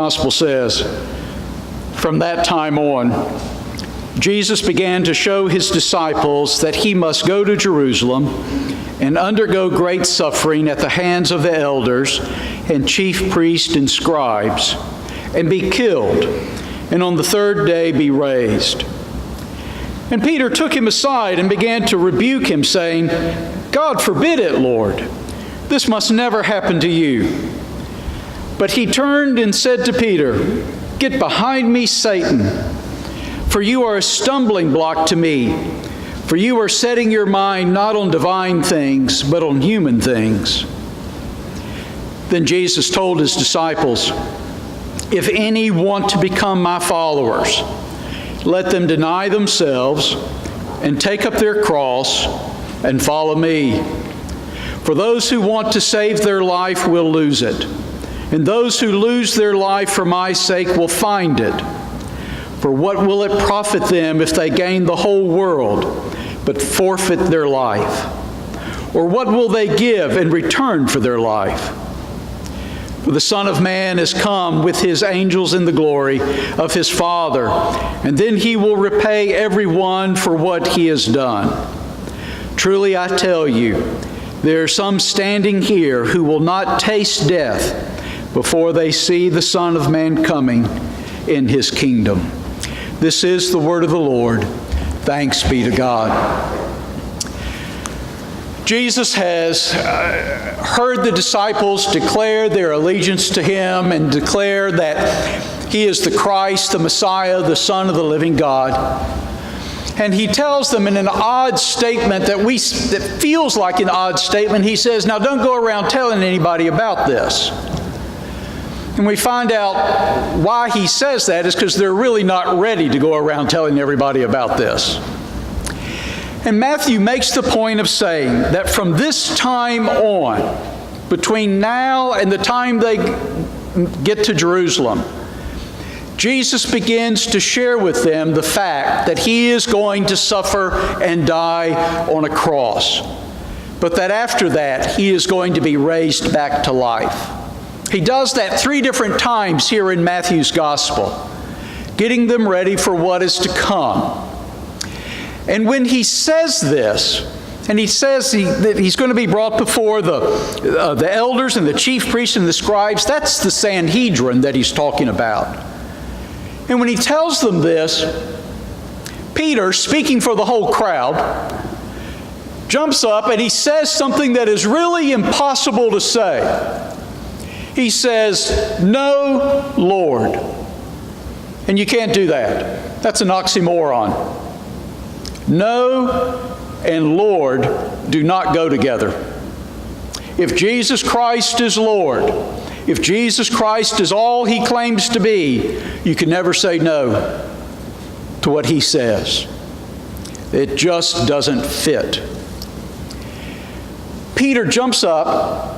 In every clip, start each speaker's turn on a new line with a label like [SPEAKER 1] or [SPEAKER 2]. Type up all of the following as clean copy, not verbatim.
[SPEAKER 1] Gospel says, "From that time on, Jesus began to show his disciples that he must go to Jerusalem and undergo great suffering at the hands of the elders and chief priests and scribes, and be killed, and on the third day be raised." And Peter took him aside and began to rebuke him, saying, "God forbid it, Lord. This must never happen to you." But he turned and said to Peter, "Get behind me, Satan, for you are a stumbling block to me, for you are setting your mind not on divine things, but on human things." Then Jesus told his disciples, "If any want to become my followers, let them deny themselves and take up their cross and follow me. For those who want to save their life will lose it, and those who lose their life for my sake will find it. For what will it profit them if they gain the whole world, but forfeit their life? Or what will they give in return for their life? For the Son of Man has come with his angels in the glory of his Father, and then he will repay everyone for what he has done. Truly I tell you, there are some standing here who will not taste death before they see the Son of Man coming in his kingdom." This is the word of the Lord. Thanks be to God. Jesus has heard the disciples declare their allegiance to him and declare that he is the Christ, the Messiah, the Son of the living God. And he tells them in an odd statement that feels like an odd statement. He says, "Now don't go around telling anybody about this." And we find out why he says that is because they're really not ready to go around telling everybody about this. And Matthew makes the point of saying that from this time on, between now and the time they get to Jerusalem, Jesus begins to share with them the fact that he is going to suffer and die on a cross, but that after that he is going to be raised back to life. He does that 3 different times here in Matthew's Gospel, getting them ready for what is to come. And when he says this, and he says that he's going to be brought before the elders and the chief priests and the scribes, that's the Sanhedrin that he's talking about. And when he tells them this, Peter, speaking for the whole crowd, jumps up and he says something that is really impossible to say. He says, "No, Lord." And you can't do that. That's an oxymoron. No and Lord do not go together. If Jesus Christ is Lord, if Jesus Christ is all he claims to be, you can never say no to what he says. It just doesn't fit. Peter jumps up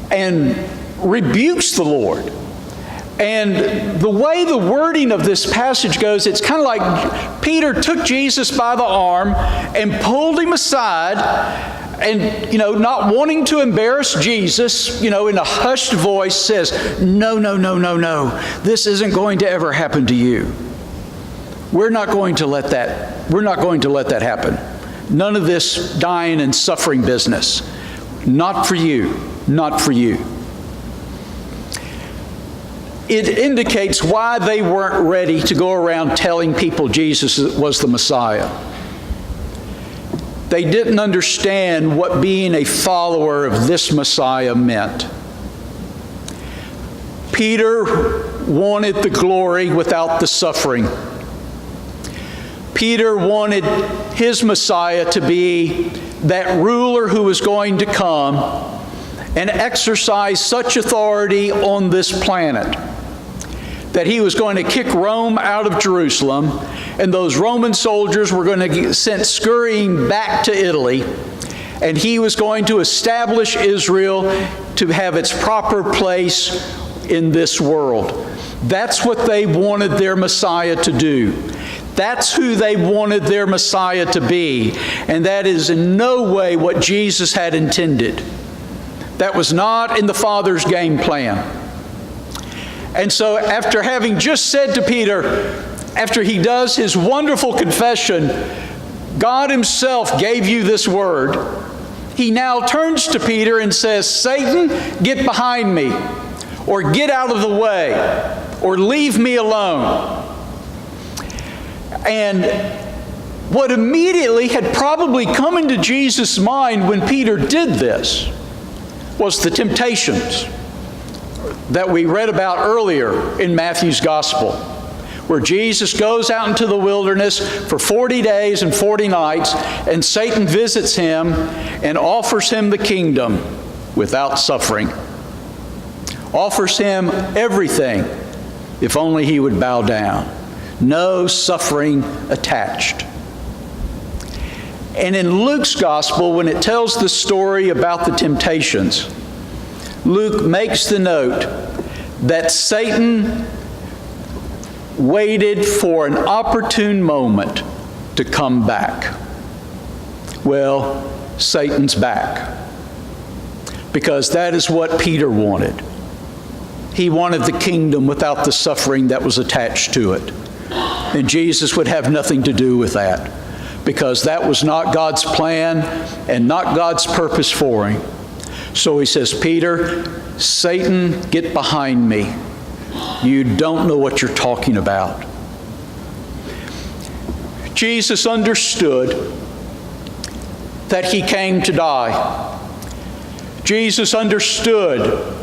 [SPEAKER 1] and rebukes the Lord. And the way the wording of this passage goes, it's kind of like Peter took Jesus by the arm and pulled him aside and, not wanting to embarrass Jesus, in a hushed voice says, "No, no, no, no, no. This isn't going to ever happen to you. We're not going to let that happen. None of this dying and suffering business. Not for you. Not for you." It indicates why they weren't ready to go around telling people Jesus was the Messiah. They didn't understand what being a follower of this Messiah meant. Peter wanted the glory without the suffering. Peter wanted his Messiah to be that ruler who was going to come and exercise such authority on this planet that he was going to kick Rome out of Jerusalem, and those Roman soldiers were going to get sent scurrying back to Italy, and he was going to establish Israel to have its proper place in this world. That's what they wanted their Messiah to do. That's who they wanted their Messiah to be, and that is in no way what Jesus had intended. That was not in the Father's game plan. And so after having just said to Peter, after he does his wonderful confession, God himself gave you this word, he now turns to Peter and says, Satan, get behind me, or get out of the way, or leave me alone. And what immediately had probably come into Jesus' mind when Peter did this was the temptations that we read about earlier in Matthew's Gospel, where Jesus goes out into the wilderness for 40 days and 40 nights, and Satan visits him and offers him the kingdom without suffering. Offers him everything if only he would bow down. No suffering attached. And in Luke's Gospel, when it tells the story about the temptations, Luke makes the note that Satan waited for an opportune moment to come back. Well, Satan's back. Because that is what Peter wanted. He wanted the kingdom without the suffering that was attached to it. And Jesus would have nothing to do with that, because that was not God's plan and not God's purpose for him. So he says, Peter, Satan, get behind me. You don't know what you're talking about. Jesus understood that he came to die. Jesus understood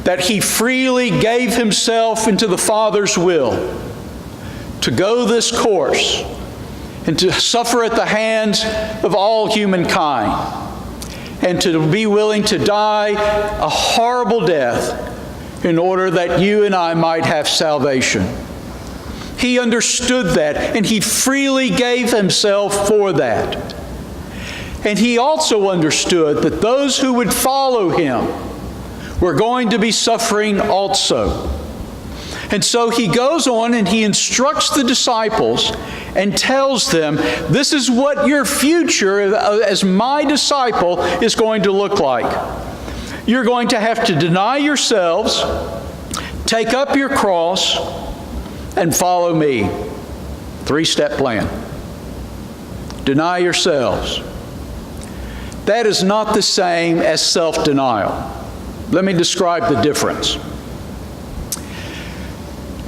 [SPEAKER 1] that he freely gave himself into the Father's will to go this course and to suffer at the hands of all humankind, and to be willing to die a horrible death in order that you and I might have salvation. He understood that, and he freely gave himself for that. And he also understood that those who would follow him were going to be suffering also. And so he goes on and he instructs the disciples and tells them, this is what your future as my disciple is going to look like. You're going to have to deny yourselves, take up your cross, and follow me. 3-step plan. Deny yourselves. That is not the same as self-denial. Let me describe the difference.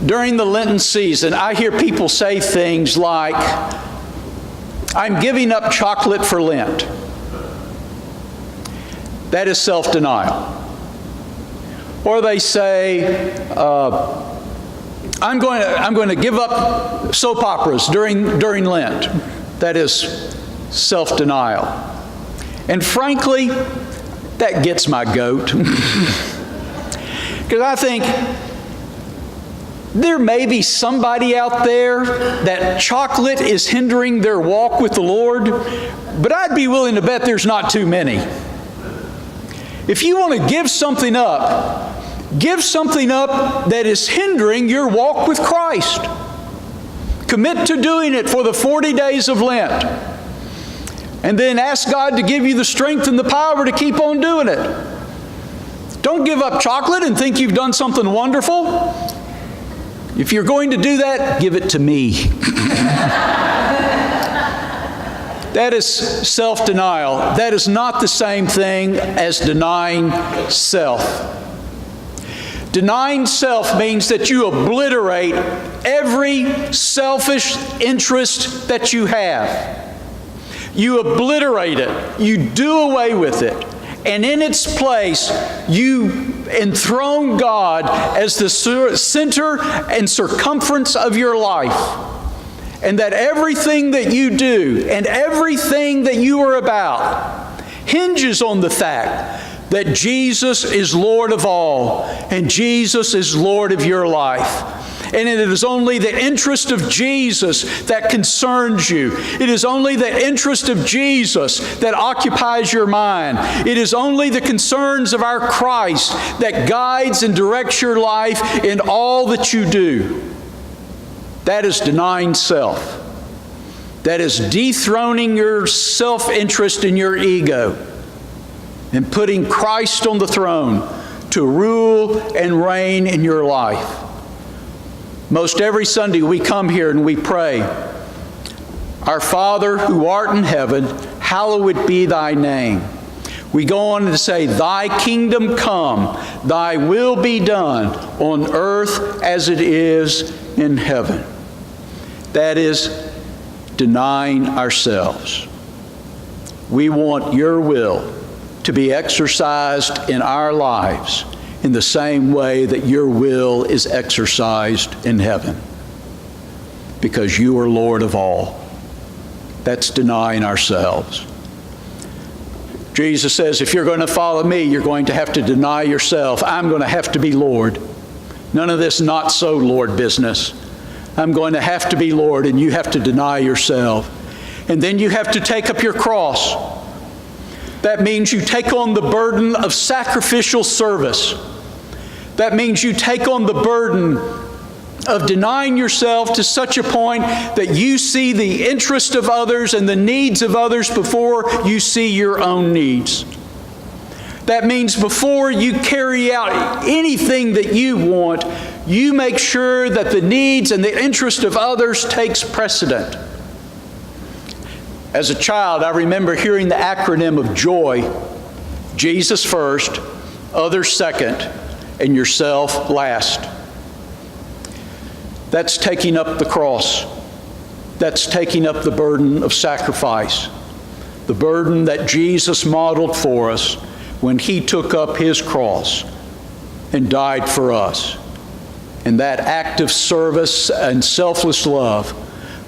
[SPEAKER 1] During the Lenten season, I hear people say things like, I'm giving up chocolate for Lent. That is self-denial. Or they say, I'm going to give up soap operas during Lent. That is self-denial. And frankly, that gets my goat. Because I think there may be somebody out there that chocolate is hindering their walk with the Lord, but I'd be willing to bet there's not too many. If you want to give something up that is hindering your walk with Christ. Commit to doing it for the 40 days of Lent. And then ask God to give you the strength and the power to keep on doing it. Don't give up chocolate and think you've done something wonderful. If you're going to do that, give it to me. That is self-denial. That is not the same thing as denying self. Denying self means that you obliterate every selfish interest that you have. You obliterate it. You do away with it. And in its place, you enthrone God as the center and circumference of your life. And that everything that you do and everything that you are about hinges on the fact that Jesus is Lord of all and Jesus is Lord of your life. And it is only the interest of Jesus that concerns you. It is only the interest of Jesus that occupies your mind. It is only the concerns of our Christ that guides and directs your life in all that you do. That is denying self. That is dethroning your self-interest and your ego and putting Christ on the throne to rule and reign in your life. Most every Sunday we come here and we pray, "Our Father who art in heaven, hallowed be thy name." We go on to say, "Thy kingdom come, thy will be done on earth as it is in heaven." That is denying ourselves. We want your will to be exercised in our lives in the same way that your will is exercised in heaven, because you are Lord of all. That's denying ourselves. Jesus says, if you're going to follow me, you're going to have to deny yourself. I'm going to have to be Lord. None of this not so Lord business. I'm going to have to be Lord, and you have to deny yourself. And then you have to take up your cross. That means you take on the burden of sacrificial service. That means you take on the burden of denying yourself to such a point that you see the interest of others and the needs of others before you see your own needs. That means before you carry out anything that you want, you make sure that the needs and the interest of others takes precedent. As a child, I remember hearing the acronym of JOY: Jesus first, others second, and yourself last. That's taking up the cross. That's taking up the burden of sacrifice. The burden that Jesus modeled for us when He took up His cross and died for us. And that act of service and selfless love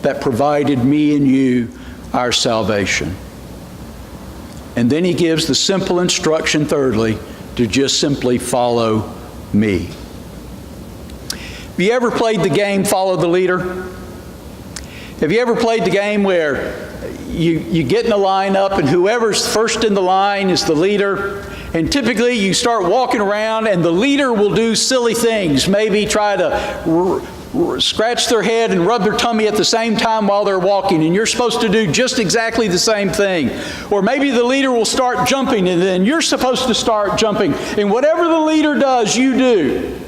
[SPEAKER 1] that provided me and you our salvation. And then He gives the simple instruction, thirdly, to just simply follow me. Have you ever played the game Follow the Leader? Have you ever played the game where you get in a lineup and whoever's first in the line is the leader? And typically you start walking around and the leader will do silly things. Maybe try to scratch their head and rub their tummy at the same time while they're walking, and you're supposed to do just exactly the same thing. Or maybe the leader will start jumping and then you're supposed to start jumping. And whatever the leader does, you do.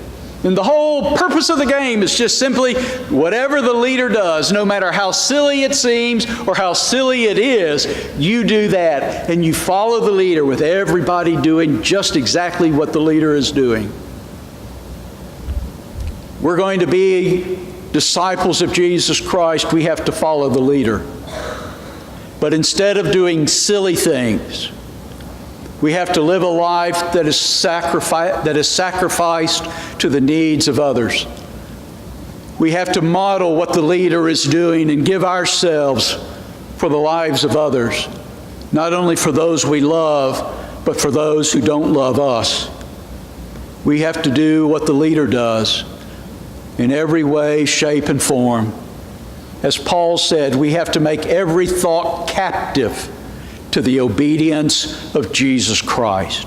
[SPEAKER 1] And the whole purpose of the game is just simply whatever the leader does, no matter how silly it seems or how silly it is, you do that. And you follow the leader with everybody doing just exactly what the leader is doing. We're going to be disciples of Jesus Christ. We have to follow the leader. But instead of doing silly things, we have to live a life that is sacrificed to the needs of others. We have to model what the leader is doing and give ourselves for the lives of others, not only for those we love, but for those who don't love us. We have to do what the leader does in every way, shape, and form. As Paul said, we have to make every thought captive to the obedience of Jesus Christ.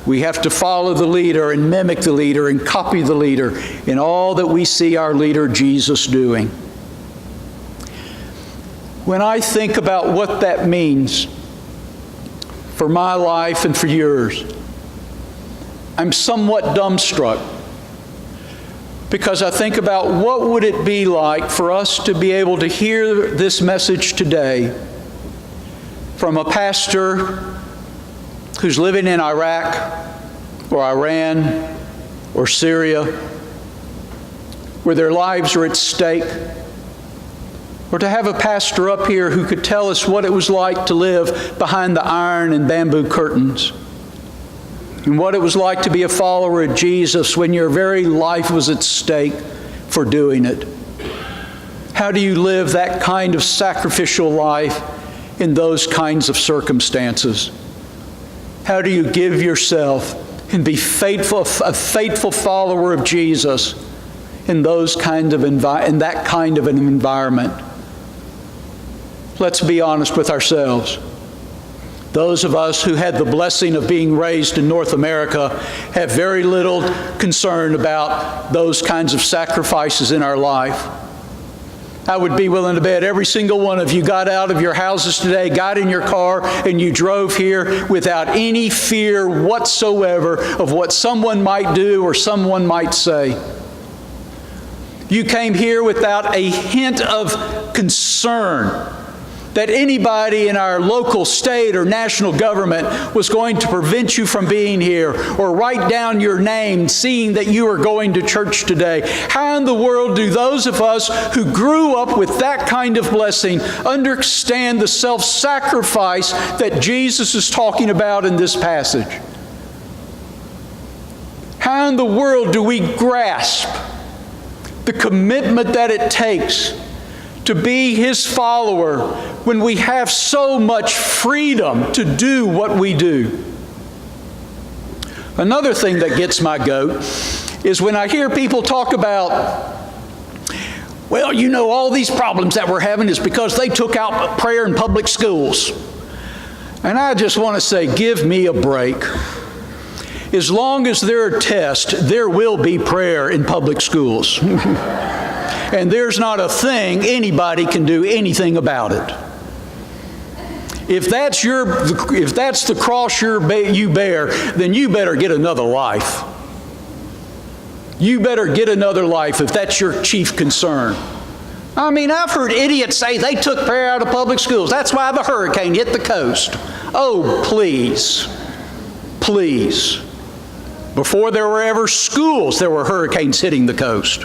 [SPEAKER 1] We have to follow the leader and mimic the leader and copy the leader in all that we see our leader Jesus doing. When I think about what that means for my life and for yours, I'm somewhat dumbstruck, because I think about what would it be like for us to be able to hear this message today from a pastor who's living in Iraq or Iran or Syria, where their lives are at stake, or to have a pastor up here who could tell us what it was like to live behind the iron and bamboo curtains, and what it was like to be a follower of Jesus when your very life was at stake for doing it. How do you live that kind of sacrificial life in those kinds of circumstances? How do you give yourself and be faithful, a faithful follower of Jesus in those kind of in that kind of an environment? Let's be honest with ourselves. Those of us who had the blessing of being raised in North America have very little concern about those kinds of sacrifices in our life. I would be willing to bet every single one of you got out of your houses today, got in your car, and you drove here without any fear whatsoever of what someone might do or someone might say. You came here without a hint of concern that anybody in our local, state, or national government was going to prevent you from being here or write down your name seeing that you are going to church today. How in the world do those of us who grew up with that kind of blessing understand the self-sacrifice that Jesus is talking about in this passage? How in the world do we grasp the commitment that it takes to be His follower when we have so much freedom to do what we do? Another thing that gets my goat is when I hear people talk about, well, you know, all these problems that we're having is because they took out prayer in public schools. And I just want to say, give me a break. As long as there are tests, there will be prayer in public schools. And there's not a thing anybody can do anything about it. If that's the cross you bear, then you better get another life. You better get another life if that's your chief concern. I mean, I've heard idiots say they took prayer out of public schools. That's why the hurricane hit the coast. Oh, please. Please. Before there were ever schools, there were hurricanes hitting the coast.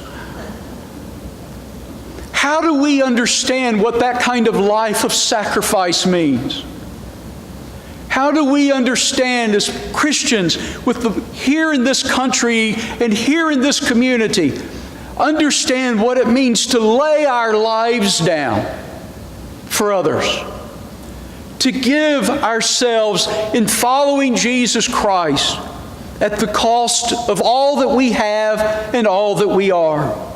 [SPEAKER 1] How do we understand what that kind of life of sacrifice means? How do we understand as Christians here in this country and here in this community, understand what it means to lay our lives down for others? To give ourselves in following Jesus Christ at the cost of all that we have and all that we are.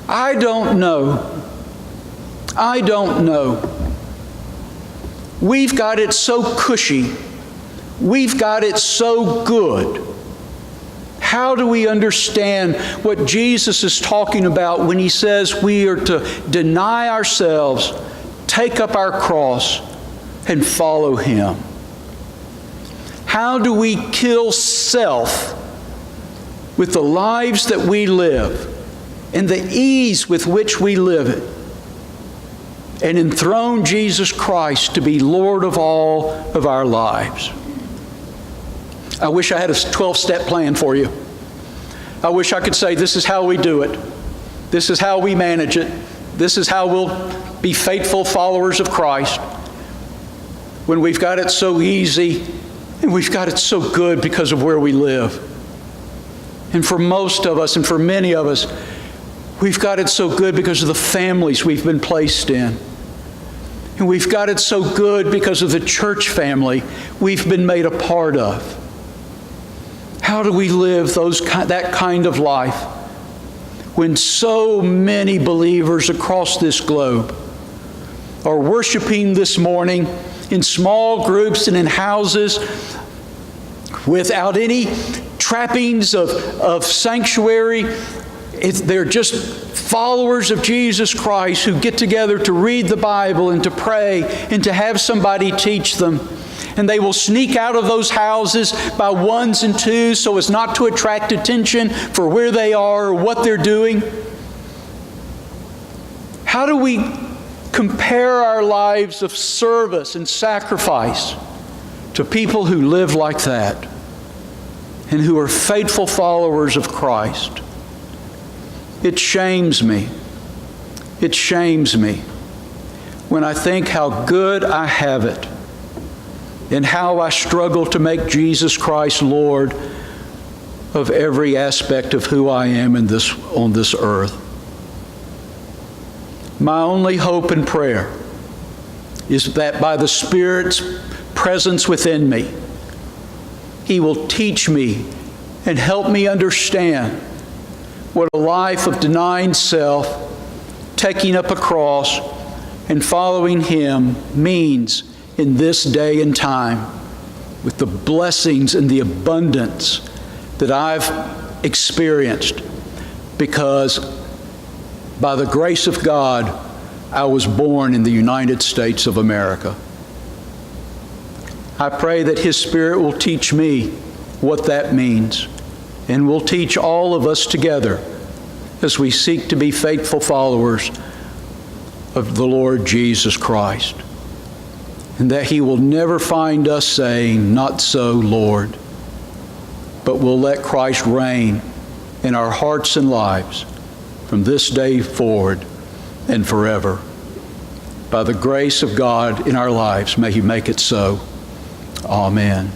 [SPEAKER 1] I don't know. I don't know. We've got it so cushy. We've got it so good. How do we understand what Jesus is talking about when He says we are to deny ourselves, take up our cross, and follow Him? How do we kill self with the lives that we live and the ease with which we live it, and enthrone Jesus Christ to be Lord of all of our lives? I wish I had a 12-step plan for you. I wish I could say, this is how we do it. This is how we manage it. This is how we'll be faithful followers of Christ. When we've got it so easy and we've got it so good because of where we live. And for most of us and for many of us, we've got it so good because of the families we've been placed in. And we've got it so good because of the church family we've been made a part of. How do we live that kind of life when so many believers across this globe are worshiping this morning in small groups and in houses without any trappings of sanctuary? They're just followers of Jesus Christ who get together to read the Bible and to pray and to have somebody teach them. And they will sneak out of those houses by ones and twos so as not to attract attention for where they are or what they're doing. How do we compare our lives of service and sacrifice to people who live like that and who are faithful followers of Christ? It shames me. It shames me when I think how good I have it and how I struggle to make Jesus Christ Lord of every aspect of who I am on this earth. My only hope and prayer is that by the Spirit's presence within me, He will teach me and help me understand what a life of denying self, taking up a cross, and following Him means in this day and time, with the blessings and the abundance that I've experienced, because by the grace of God, I was born in the United States of America. I pray that His Spirit will teach me what that means, and will teach all of us together as we seek to be faithful followers of the Lord Jesus Christ. And that He will never find us saying, "Not so, Lord," but will let Christ reign in our hearts and lives from this day forward and forever. By the grace of God in our lives, may He make it so. Amen.